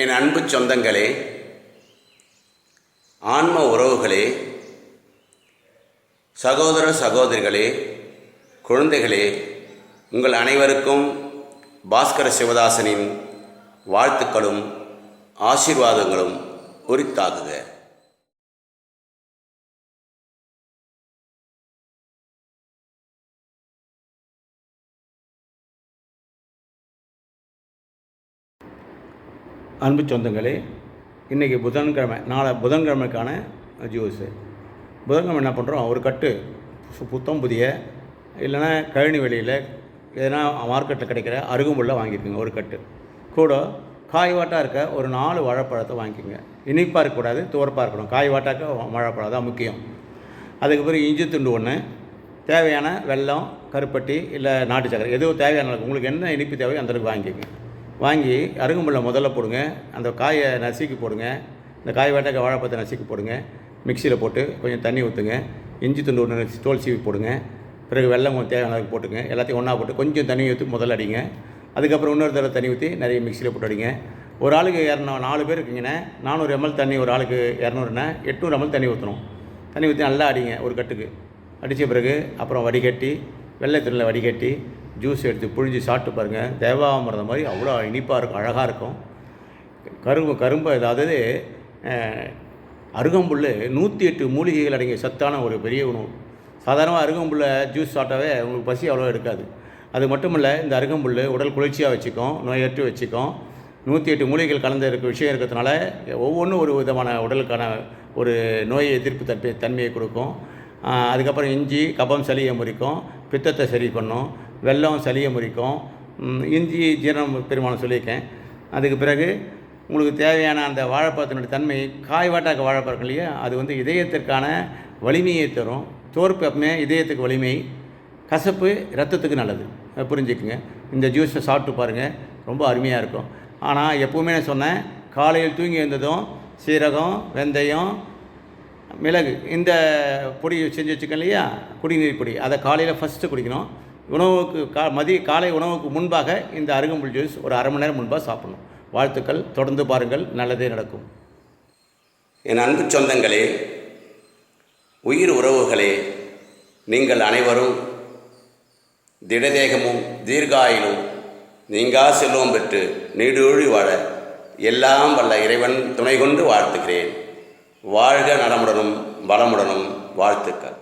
என் அன்பு சொந்தங்களே, ஆன்ம உறவுகளே, சகோதர சகோதரிகளே, குழந்தைகளே, உங்கள் அனைவருக்கும் பாஸ்கர சிவதாசனின் வாழ்த்துக்களும் ஆசீர்வாதங்களும் உரித்தாகுக. அன்பு சொந்தங்களே, இன்றைக்கி புதன்கிழமை, நாளை புதன்கிழமைக்கான ஜூஸு. புதன்கிழமை என்ன பண்ணுறோம், ஒரு கட்டு புத்தம் புதிய இல்லைன்னா கழனி வெளியில் எதனா மார்க்கெட்டில் கிடைக்கிற அருகம்புல்லை வாங்கிக்கோங்க. ஒரு கட்டு கூட காய்வாட்டாக இருக்க ஒரு 4 வாழைப்பழத்தை வாங்கிக்கோங்க. இனிப்பாக இருக்கக்கூடாது, துவர்ப்பாக இருக்கணும். காய்வாட்டாக்க வாழைப்பழம் தான் முக்கியம். அதுக்கு பிறகு இஞ்சி துண்டு 1, தேவையான வெல்லம், கருப்பட்டி இல்லை நாட்டு சக்கரை, எதுவும் தேவையான உங்களுக்கு என்ன இனிப்பு தேவையோ அந்தளவுக்கு வாங்கிக்கோங்க. வாங்கி அருகம்புல்லை முதல்ல போடுங்க. அந்த காயை நசுக்கி போடுங்க. இந்த காய் வாட்டாக்க வாழைப்பழத்தை நசுக்கி போடுங்க. மிக்சியில் போட்டு கொஞ்சம் தண்ணி ஊற்றுங்க. இஞ்சி துண்டு 1 தோல் சீவி போடுங்க. பிறகு வெல்லம் கொஞ்சம் தேவையான அளவுக்கு போட்டுங்க. எல்லாத்தையும் ஒன்றா போட்டு கொஞ்சம் தண்ணி ஊற்றி முதல்ல அடிங்க. அதுக்கப்புறம் இன்னொரு தடவை தண்ணி ஊற்றி நிறைய மிக்சியில் போட்டு அடிங்க. ஒரு ஆளுக்கு 4 பேர் இருக்கீங்கன்னா 400 ml தண்ணி, ஒரு ஆளுக்கு 200ன்னா 800 ml தண்ணி ஊற்றணும். தண்ணி ஊற்றி நல்லா அடிங்க ஒரு கட்டுக்கு. அடித்த பிறகு அப்புறம் வடிகட்டி, வெள்ளத்தில் வடிகட்டி ஜூஸ் எடுத்து புழிஞ்சு சாப்பிட்டு பாருங்கள். தேவாமிர்தம் மாதிரி அவ்வளோ இனிப்பாக இருக்கும், அழகாக இருக்கும். கரும்பு அதாவது அருகம்புல் 108 மூலிகைகள் அடங்கிய சத்தான ஒரு பெரிய உணவு. சாதாரணமாக அருகம்புல்லை ஜூஸ் சாப்பிட்டாவே உங்களுக்கு பசி அவ்வளோ எடுக்காது. அது மட்டும் இல்லை, இந்த அருகம்புல் உடல் குளிர்ச்சியாக வச்சுக்கும், நோயற்று வச்சுக்கும். 108 மூலிகைகள் கலந்து இருக்க விஷயம் இருக்கிறதுனால ஒவ்வொன்றும் ஒரு விதமான உடலுக்கான ஒரு நோய் எதிர்ப்பு தன்மையை கொடுக்கும். அதுக்கப்புறம் இஞ்சி கபம் சளியை முறிக்கும், பித்தத்தை சரி பண்ணும். வெல்லம் சளியை முறிக்கும். இஞ்சி ஜீரணம் பெருமானம் சொல்லியிருக்கேன். அதுக்கு பிறகு உங்களுக்கு தேவையான அந்த வாழைப்பழத்தினுடைய தன்மை, காய்வாட்டாக்க வாழைப்பழம் இல்லையா, அது இதயத்திற்கான வலிமையை தரும். தோற்பு எப்பவுமே இதயத்துக்கு வலிமை, கசப்பு ரத்தத்துக்கு நல்லது, புரிஞ்சுக்குங்க. இந்த ஜூஸை சாப்பிட்டு பாருங்கள், ரொம்ப அருமையாக இருக்கும். ஆனால் எப்போவுமே நான் சொன்னேன், காலையில் தூங்கி எழுந்ததும் சீரகம், வெந்தயம், மிளகு இந்த பொடி செஞ்சு வச்சுக்கோங்க இல்லையா, குடிநீர் பொடி, அதை காலையில் ஃபஸ்ட்டு குடிக்கணும். உணவுக்கு காலை உணவுக்கு முன்பாக இந்த அருகம்புல் ஜூஸ் ஒரு அரை மணி நேரம் முன்பாக சாப்பிடணும். வாழ்த்துக்கள், தொடர்ந்து பாருங்கள், நல்லதே நடக்கும். என் அன்பு சொந்தங்களே, உயிர் உறவுகளே, நீங்கள் அனைவரும் திடதேகமும் தீர்காயிலும் நீங்கா செல்வம் பெற்று நீடூழி வாழ எல்லாம் வல்ல இறைவன் துணை கொண்டு வாழ்த்துகிறேன். வாழ்க நலமுடனும் வளமுடனும். வாழ்த்துக்கள்.